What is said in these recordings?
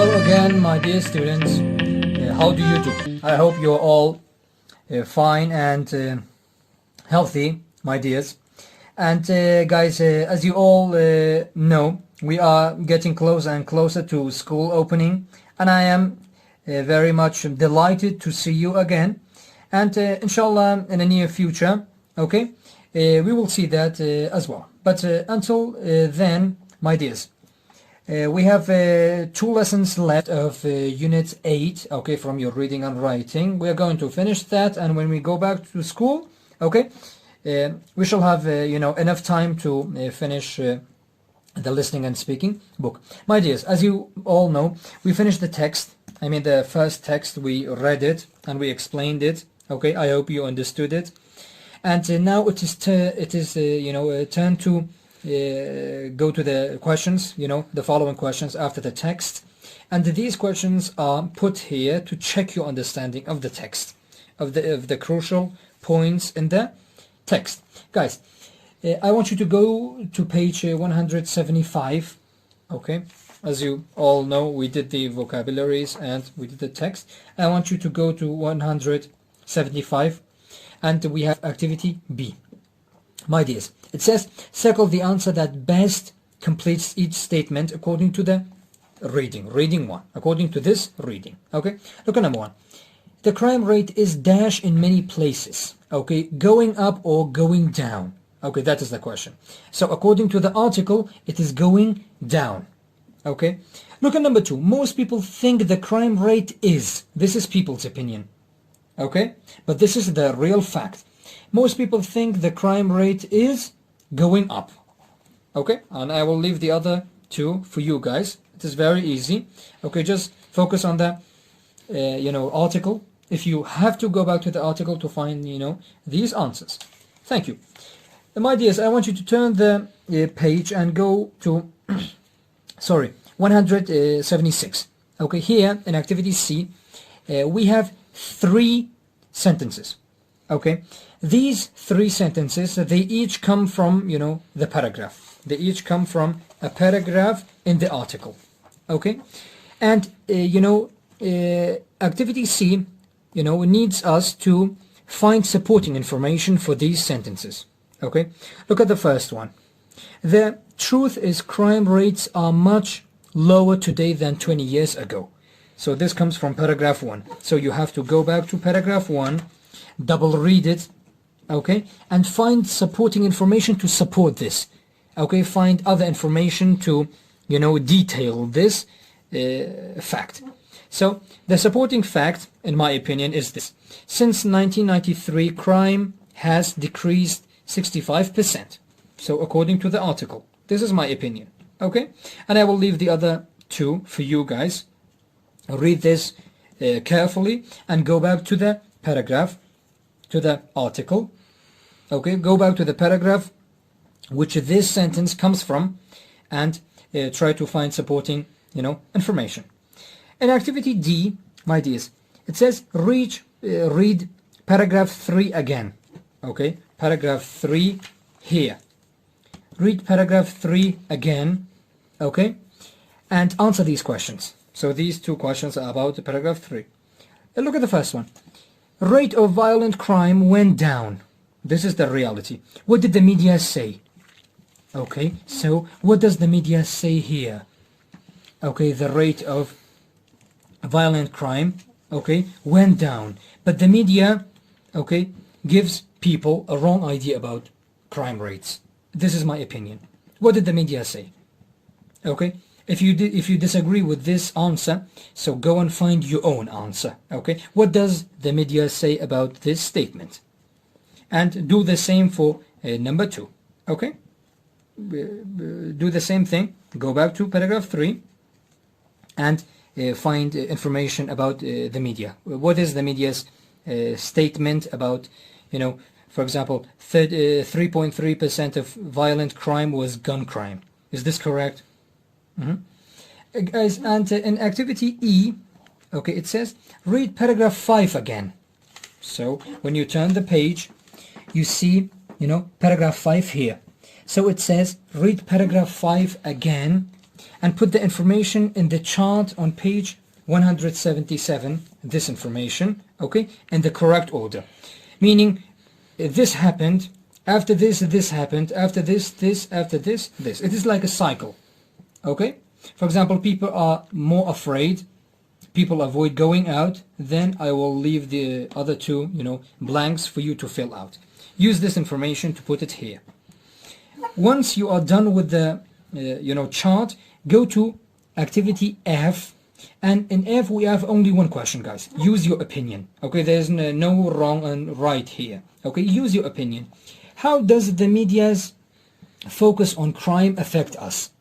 Hello again, my dear students. How do you do? I hope you're all fine and healthy, my dears. And guys, as you all know, we are getting closer and closer to school opening, and I am very much delighted to see you again. And inshallah, in the near future, okay, we will see that as well. But until then, my dears, we have 2 lessons left of Unit 8, okay, from your reading and writing. We are going to finish that, and when we go back to school, okay, we shall have, enough time to finish the listening and speaking book. My dears, as you all know, we finished the text. I mean, the first text, we read it and we explained it. Okay, I hope you understood it. And now it is turn to go to the questions, the following questions after the text. And these questions are put here to check your understanding of the text, of the crucial points in the text. Guys, I want you to go to page 175. Okay, as you all know, we did the vocabularies and we did the text. I want you to go to 175, and we have activity B. My dears, it says circle the answer that best completes each statement according to the reading 1, according to this reading. Okay, look at number 1. The crime rate is dash in many places. Okay, going up or going down. Okay, that is the question. So according to the article, it is going down. Okay, look at number 2. Most people think the crime rate is. This is people's opinion. Okay, but this is the real fact. Most people think the crime rate is going up. Okay, and I will leave the other 2 for you guys. It is very easy. Okay, just focus on the article. If you have to go back to the article to find these answers. Thank you. My dears, I want you to turn the page and go to 176. Okay, here in activity C, we have 3 sentences. Okay, these 3 sentences, they each come from the paragraph. They each come from a paragraph in the article. Okay, and activity C needs us to find supporting information for these sentences. Okay, look at the first one. The truth is crime rates are much lower today than 20 years ago. So this comes from paragraph 1. So you have to go back to paragraph 1, double read it, okay, and find supporting information to support this. Okay, find other information to detail this fact. So the supporting fact, in my opinion, is this: since 1993, crime has decreased 65%. So according to the article, this is my opinion. Okay, and I will leave the other 2 for you guys. Read this carefully and go back to the paragraph, to the article. Okay, go back to the paragraph which this sentence comes from, and try to find supporting information. In activity D, my dears, it says read paragraph 3 again. Okay, paragraph 3 here. Read paragraph 3 again. Okay, and answer these questions. So these 2 questions are about paragraph 3. Look at the first one. Rate of violent crime went down. This is the reality. What did the media say? Okay, so what does the media say here? Okay, the rate of violent crime, okay, went down. But the media, okay, gives people a wrong idea about crime rates. This is my opinion. What did the media say? Okay, if you disagree with this answer, so go and find your own answer. Okay, what does the media say about this statement? And do the same for number 2. Okay, do the same thing. Go back to paragraph 3 and find information about the media. What is the media's statement about, for example, 3.3% of violent crime was gun crime. Is this correct? Guys, and in activity E, okay, it says read paragraph 5 again. So when you turn the page, you see, paragraph 5 here. So it says read paragraph 5 again and put the information in the chart on page 177, this information, okay, in the correct order. Meaning, this happened, after this, this happened, after this, this, after this, this. It is like a cycle, okay? For example, people are more afraid, people avoid going out, then I will leave the other two, blanks for you to fill out. Use this information to put it here. Once you are done with the, chart, go to activity F. And in F, we have only one question, guys. Use your opinion. Okay, there's no wrong and right here. Okay, use your opinion. How does the media's focus on crime affect us?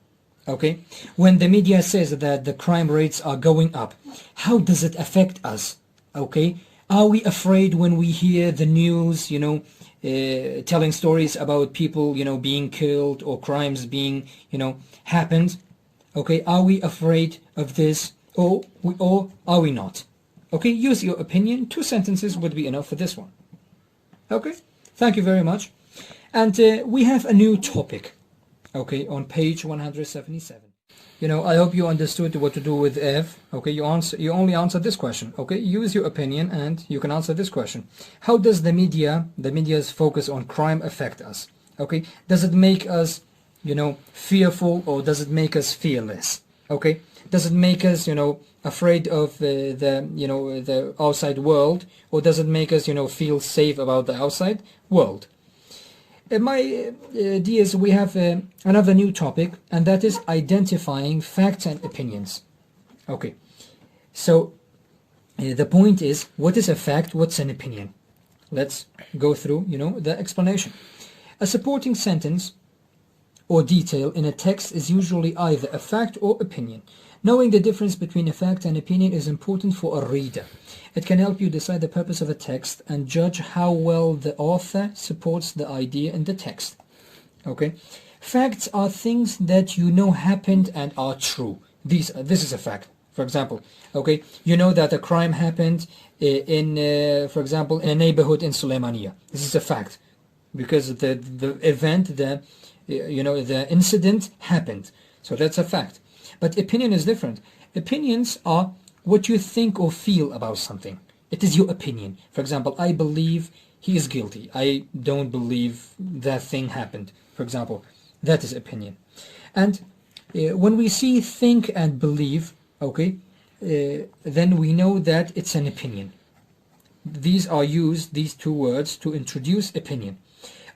Okay, when the media says that the crime rates are going up, how does it affect us? Okay, are we afraid when we hear the news, telling stories about people, being killed or crimes being, happened? Okay, are we afraid of this? Or are we not? Okay, use your opinion. 2 sentences would be enough for this one. Okay, thank you very much. And we have a new topic, okay, on page 177. I hope you understood what to do with F. Okay, you only answer this question. Okay, use your opinion and you can answer this question. How does the media's focus on crime affect us? Okay, does it make us, fearful, or does it make us fearless? Okay, does it make us, afraid of the outside world, or does it make us, feel safe about the outside world? My dears, we have another new topic, and that is identifying facts and opinions. Okay, so the point is, what is a fact, what's an opinion? Let's go through, the explanation. A supporting sentence or detail in a text is usually either a fact or opinion. Knowing the difference between a fact and opinion is important for a reader. It can help you decide the purpose of a text and judge how well the author supports the idea in the text. Okay, facts are things that happened and are true. This is a fact. For example, okay, that a crime happened in, for example, in a neighborhood in Suleymaniya. This is a fact because the event, the incident happened. So that's a fact. But opinion is different. Opinions are what you think or feel about something. It is your opinion. For example, I believe he is guilty. I don't believe that thing happened. For example, that is opinion. And when we see think and believe, okay, then we know that it's an opinion. These are used, these 2 words, to introduce opinion.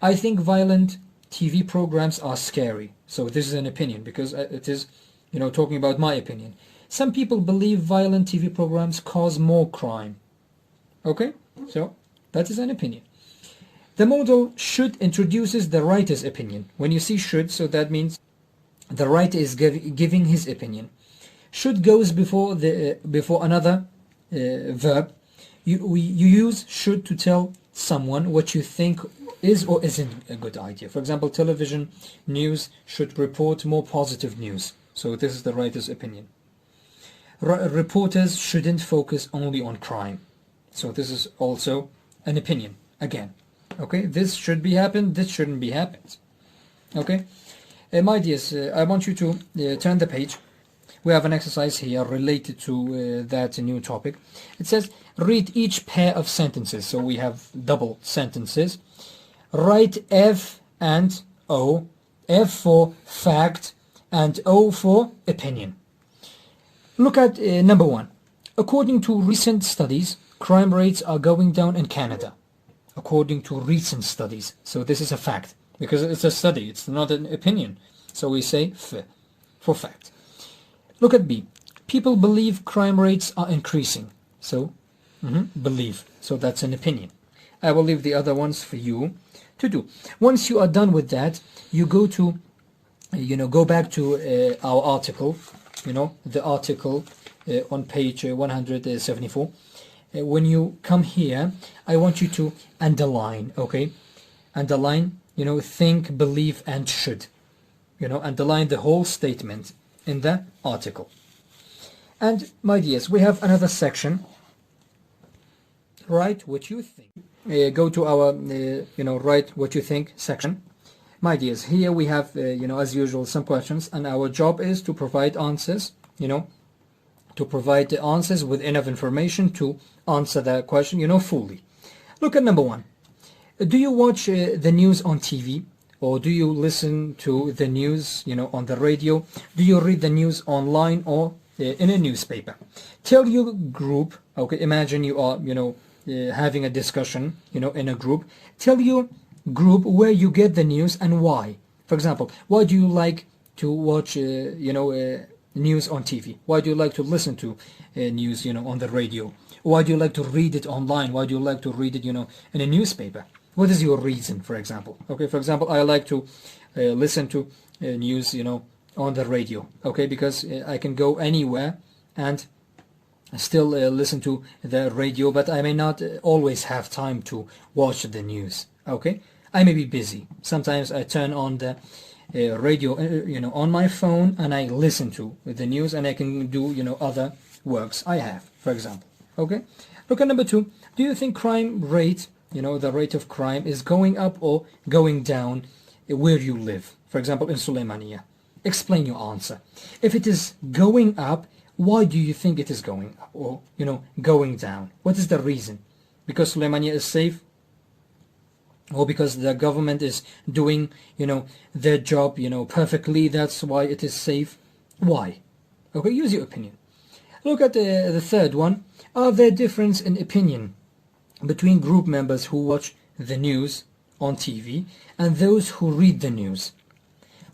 I think violent TV programs are scary. So this is an opinion because it is, talking about my opinion. Some people believe violent TV programs cause more crime. Okay, so that is an opinion. The modal should introduces the writer's opinion. When you see should, so that means the writer is giving his opinion. Should goes before another verb. You use should to tell someone what you think is or isn't a good idea. For example, television news should report more positive news. So this is the writer's opinion. Reporters shouldn't focus only on crime. So this is also an opinion again. Okay, this should be happened, this shouldn't be happened. Okay, my dears, I want you to turn the page. We have an exercise here related to that new topic. It says read each pair of sentences. So we have double sentences. Write F and O. F for fact and O for opinion. Look at number 1. According to recent studies, crime rates are going down in Canada. According to recent studies. So this is a fact because it's a study, it's not an opinion. So we say F for fact. Look at B. People believe crime rates are increasing. So believe. So that's an opinion. I will leave the other ones for you to do. Once you are done with that, you go to, go back to our article, the article on page 174. When you come here, I want you to underline, okay? Underline, think, believe, and should. Underline the whole statement in the article. And my dears, we have another section. Write what you think. Go to our, write what you think section. My dears, here we have, as usual, some questions, and our job is to provide answers, to provide the answers with enough information to answer the question, fully. Look at number 1. Do you watch the news on TV? Or do you listen to the news, on the radio? Do you read the news online or in a newspaper? Tell your group, okay, imagine you are, having a discussion, in a group. Tell your group where you get the news and why. For example, why do you like to watch, news on TV? Why do you like to listen to news, on the radio? Why do you like to read it online? Why do you like to read it, in a newspaper? What is your reason, for example? Okay, for example, I like to listen to news, on the radio, okay, because I can go anywhere and still listen to the radio, but I may not always have time to watch the news, okay? I may be busy. Sometimes I turn on the radio, on my phone, and I listen to the news, and I can do, other works I have, for example, okay? Look at number 2. Do you think crime rate, the rate of crime is going up or going down where you live? For example, in Suleymaniye. Explain your answer. If it is going up, why do you think it is going up or, going down? What is the reason? Because Suleymaniye is safe? Or because the government is doing, their job, perfectly, that's why it is safe? Why? Okay, use your opinion. Look at the third one. Are there difference in opinion between group members who watch the news on TV and those who read the news?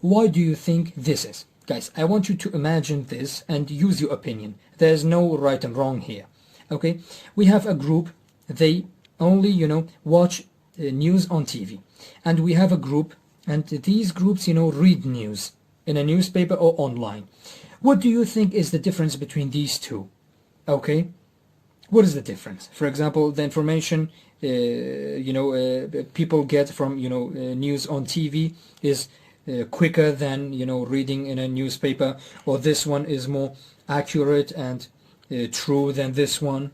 Why do you think this is? Guys, I want you to imagine this and use your opinion. There's no right and wrong here. Okay? We have a group, they only, watch news on TV. And we have a group, and these groups, read news in a newspaper or online. What do you think is the difference between these two? Okay? What is the difference? For example, the information people get from news on TV is quicker than reading in a newspaper, or this one is more accurate and true than this one.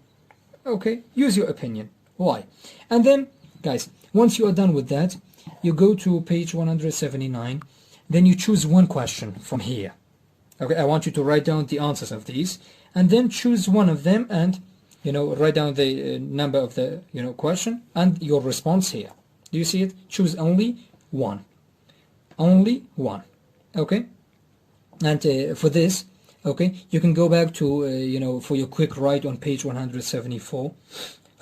Okay, use your opinion. Why? And then, guys, once you are done with that, you go to page 179. Then you choose one question from here. Okay, I want you to write down the answers of these, and then choose one of them and write down the number of the question and your response here. Do you see it? Choose only one. Only one. Okay? And for this, okay, you can go back to for your quick write on page 174.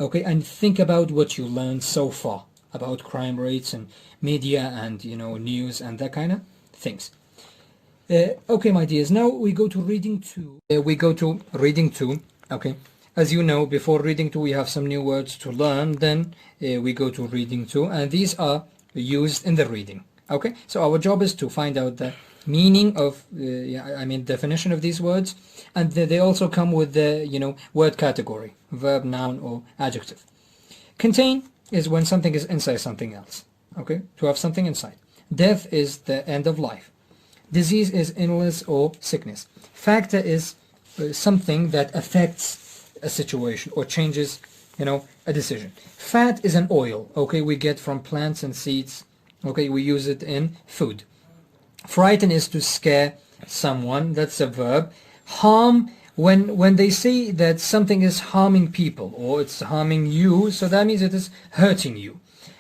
Okay, and think about what you learned so far about crime rates and media and news and that kind of things. Okay, my dears, now we go to reading 2. Okay. As you know, before reading 2 we have some new words to learn, then we go to reading 2, and these are used in the reading. Okay, so our job is to find out the meaning of, definition of these words, and they also come with the, word category, verb, noun, or adjective. Contain is when something is inside something else, okay, to have something inside. Death is the end of life. Disease is illness or sickness. Factor is something that affects a situation or changes, a decision. Fat is an oil, okay, we get from plants and seeds, okay, we use it in food. Frighten is to scare someone, that's a verb. Harm, when they say that something is harming people or it's harming you, so that means it is hurting you.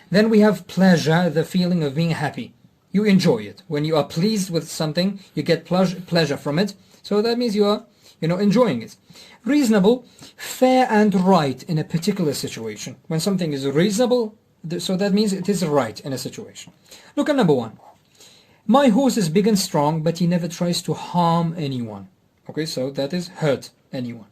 Then we have pleasure, the feeling of being happy. You enjoy it. When you are pleased with something, you get pleasure from it, so that means you are enjoying it. Reasonable, fair and right in a particular situation. When something is reasonable, so that means it is right in a situation. Look at number 1. My horse is big and strong, but he never tries to harm anyone. Okay, so that is hurt anyone.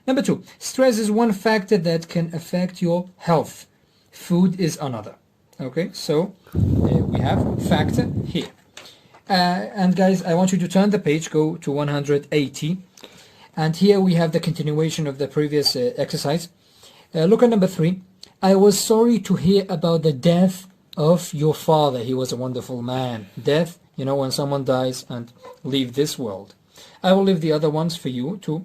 Number 2, stress is one factor that can affect your health. Food is another. Okay, so we have factor here. And guys, I want you to turn the page, go to 180. And here we have the continuation of the previous exercise. Look at number 3. I was sorry to hear about the death of your father. He was a wonderful man. Death, when someone dies and leave this world. I will leave the other ones for you to,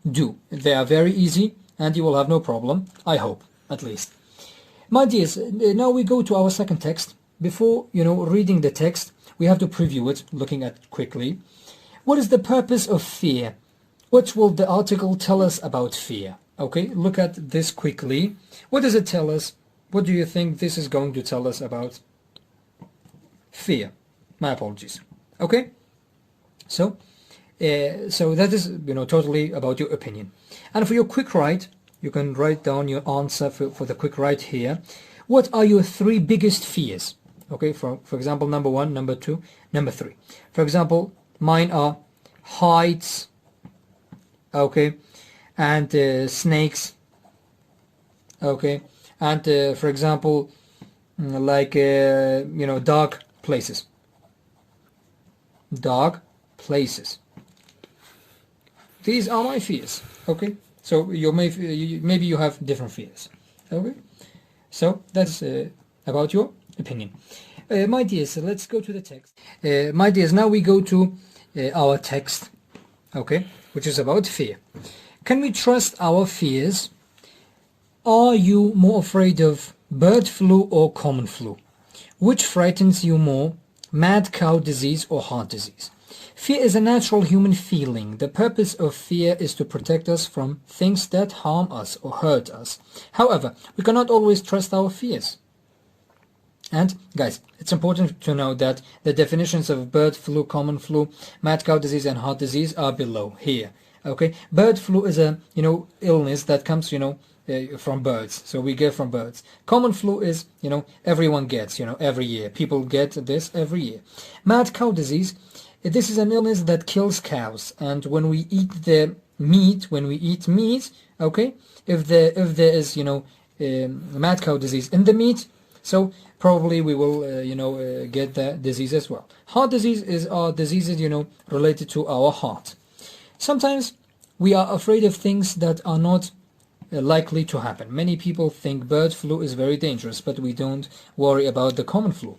do. They are very easy and you will have no problem. I hope, at least. My dears, now we go to our second text. before, reading the text, we have to preview it, looking at it quickly. What is the purpose of fear? What will the article tell us about fear? Okay, look at this quickly. What does it tell us? What do you think this is going to tell us about fear? My apologies. Okay, so that is, totally about your opinion. And for your quick write, you can write down your answer for the quick write here. What are your 3 biggest fears? Okay, for example, number 1, number 2, number 3. For example, mine are heights, okay, and snakes, okay, and for example, like dark places. Dark places. These are my fears. Okay, so maybe you have different fears. Okay, so that's about your opinion. My dears, let's go to the text. My dears, now we go to our text, okay, which is about fear. Can we trust our fears? Are you more afraid of bird flu or common flu? Which frightens you more, mad cow disease or heart disease? Fear is a natural human feeling. The purpose of fear is to protect us from things that harm us or hurt us. However, we cannot always trust our fears. And guys, it's important to know that the definitions of bird flu, common flu, mad cow disease and heart disease are below here. Okay, bird flu is a illness that comes from birds, so we get from birds. Common flu is everyone gets every year. People get this every year. Mad cow disease, this is an illness that kills cows, and when we eat meat, okay, if there is mad cow disease in the meat, so probably we will get the disease as well. Heart disease are diseases related to our heart. Sometimes we are afraid of things that are not likely to happen. Many people think bird flu is very dangerous, but we don't worry about the common flu.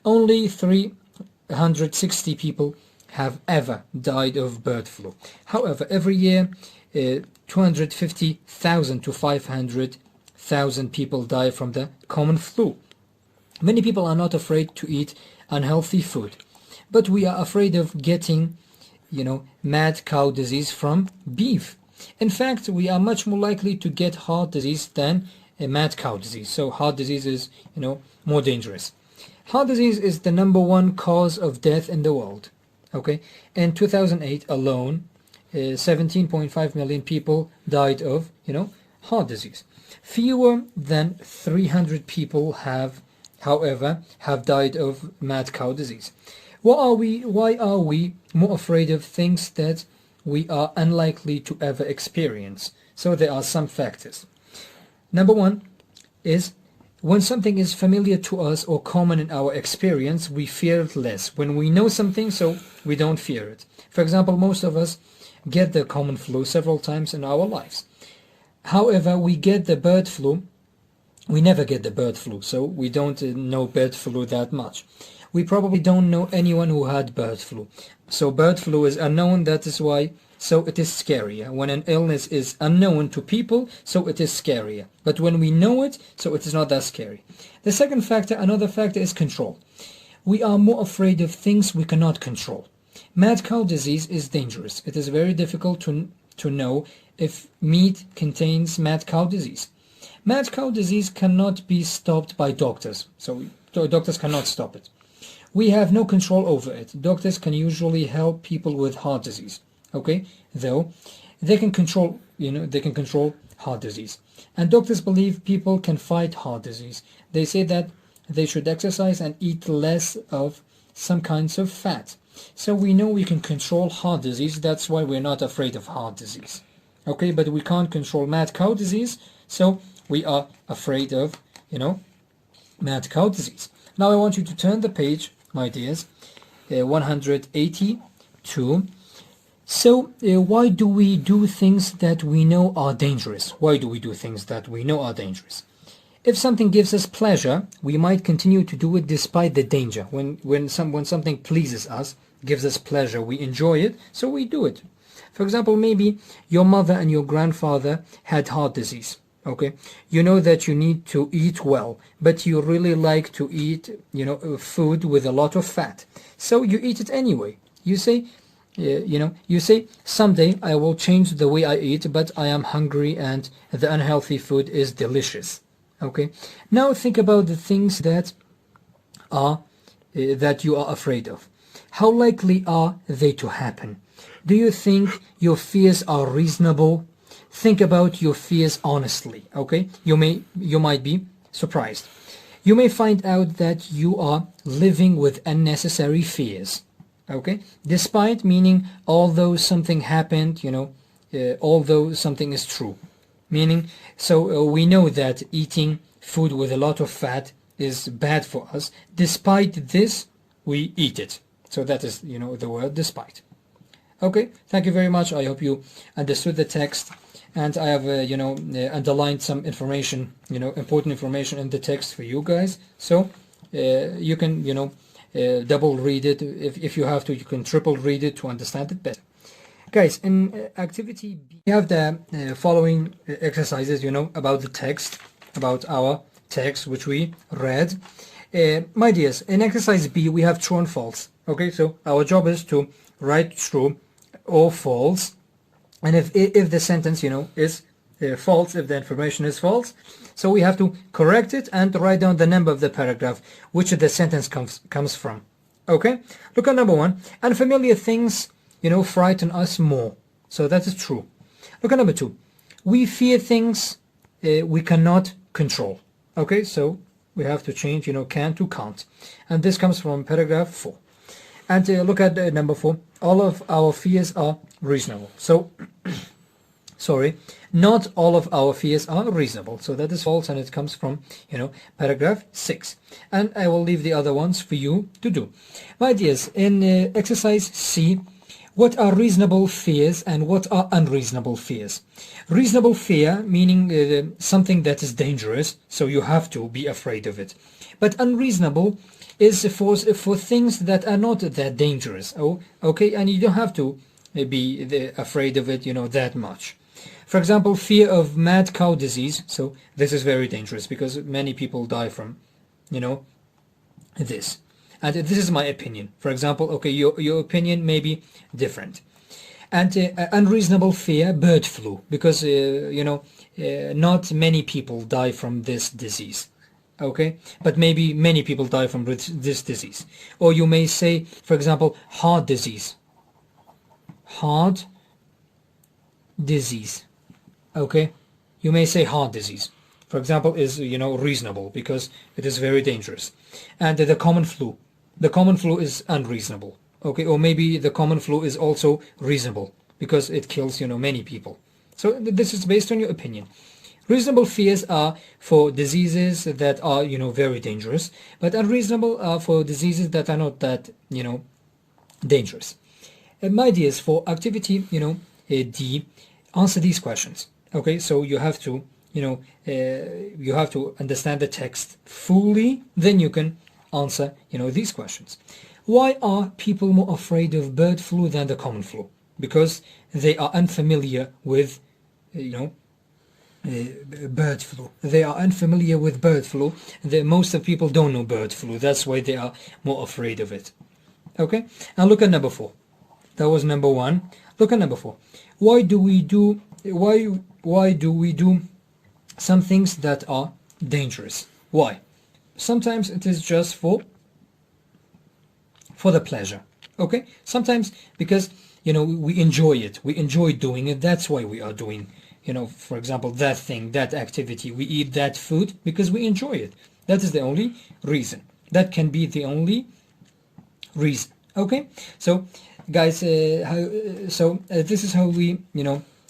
Only 360 people have ever died of bird flu. However, every year 250,000 to 500,000 people die from the common flu. Many people are not afraid to eat unhealthy food, but we are afraid of getting mad cow disease from beef. In fact, we are much more likely to get heart disease than a mad cow disease. So heart disease is, more dangerous. Heart disease is the #1 cause of death in the world. Okay, in 2008 alone, 17.5 million people died of, heart disease. Fewer than 300 people however, have died of mad cow disease. Why are we more afraid of things that we are unlikely to ever experience? So there are some factors. Number 1 is when something is familiar to us or common in our experience, we fear it less. When we know something, so we don't fear it. For example, most of us get the common flu several times in our lives. However, we get the bird flu. We never get the bird flu, so we don't know bird flu that much. We probably don't know anyone who had bird flu. So bird flu is unknown, that is why, so it is scarier. When an illness is unknown to people, so it is scarier. But when we know it, so it is not that scary. The second factor, another factor, is control. We are more afraid of things we cannot control. Mad cow disease is dangerous. It is very difficult to know if meat contains mad cow disease. Mad cow disease cannot be stopped by doctors, so doctors cannot stop it. We have no control over it. Doctors can usually help people with heart disease, okay? Though they can control, heart disease. And doctors believe people can fight heart disease. They say that they should exercise and eat less of some kinds of fat. So we know we can control heart disease. That's why we're not afraid of heart disease. Okay, but we can't control mad cow disease, so we are afraid of, mad cow disease. Now I want you to turn the page, my dears, 182. So why do we do things that we know are dangerous? Why do we do things that we know are dangerous? If something gives us pleasure, we might continue to do it despite the danger. When something pleases us, gives us pleasure, we enjoy it, so we do it. For example, maybe your mother and your grandfather had heart disease. Okay, you know that you need to eat well, but you really like to eat, food with a lot of fat. So you eat it anyway. You say, you say, someday I will change the way I eat, but I am hungry and the unhealthy food is delicious. Okay, now think about the things that you are afraid of. How likely are they to happen? Do you think your fears are reasonable? Think about your fears honestly, okay? You might be surprised. You may find out that you are living with unnecessary fears, okay? Despite, meaning although something happened, although something is true. Meaning, so we know that eating food with a lot of fat is bad for us. Despite this, we eat it. So that is, the word despite. Okay, thank you very much. I hope you understood the text. And I have, underlined some information, important information in the text for you guys. So you can, double read it. If you have to, you can triple read it to understand it better. Guys, in activity B, we have the following exercises, about the text, about our text, which we read. My dears, in exercise B, we have true and false. Okay, so our job is to write true or false. And if the sentence, is false, if the information is false, so we have to correct it and write down the number of the paragraph which the sentence comes from. Okay? Look at number 1. Unfamiliar things, frighten us more. So that is true. Look at number 2. We fear things we cannot control. Okay? So we have to change, can to can't. And this comes from paragraph 4. And look at number 4. All of our fears are reasonable. So, sorry, not all of our fears are reasonable. So that is false, and it comes from, paragraph 6. And I will leave the other ones for you to do. My dears, in exercise C, what are reasonable fears and what are unreasonable fears? Reasonable fear, meaning something that is dangerous, so you have to be afraid of it. But unreasonable is for things that are not that dangerous. Oh, okay, and you don't have to be afraid of it, that much. For example, fear of mad cow disease. So this is very dangerous because many people die from, this. And this is my opinion. For example, okay, your opinion may be different. And unreasonable fear, bird flu, because, not many people die from this disease. Okay, but maybe many people die from this disease. Or you may say, for example, heart disease. Heart disease. Okay, you may say heart disease, for example, is reasonable because it is very dangerous. And the common flu is unreasonable. Okay, or maybe the common flu is also reasonable because it kills many people. So this is based on your opinion. Reasonable fears are for diseases that are, very dangerous, but unreasonable are for diseases that are not that, dangerous. My dears, for activity, D, answer these questions. Okay, so you have to, you have to understand the text fully, then you can answer, these questions. Why are people more afraid of bird flu than the common flu? Because they are unfamiliar with, bird flu. They are unfamiliar with bird flu. Most of people don't know bird flu. That's why they are more afraid of it. Okay? Now look at number 4. That was number 1. Look at number 4. Why do we do some things that are dangerous? Why? Sometimes it is just for the pleasure. Okay? Sometimes because we enjoy it. We enjoy doing it. That's why we are doing for example, that thing, that activity. We eat that food because we enjoy it. That is the only reason. That can be the only reason. Okay? So, guys, this is how we,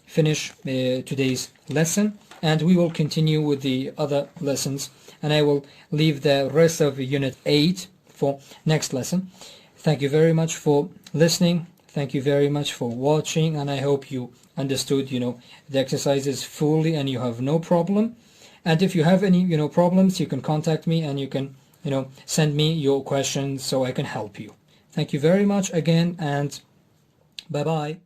finish today's lesson. And we will continue with the other lessons. And I will leave the rest of Unit 8 for next lesson. Thank you very much for listening. Thank you very much for watching, and I hope you understood, the exercises fully and you have no problem. And if you have any, problems, you can contact me and you can, send me your questions so I can help you. Thank you very much again, and bye-bye.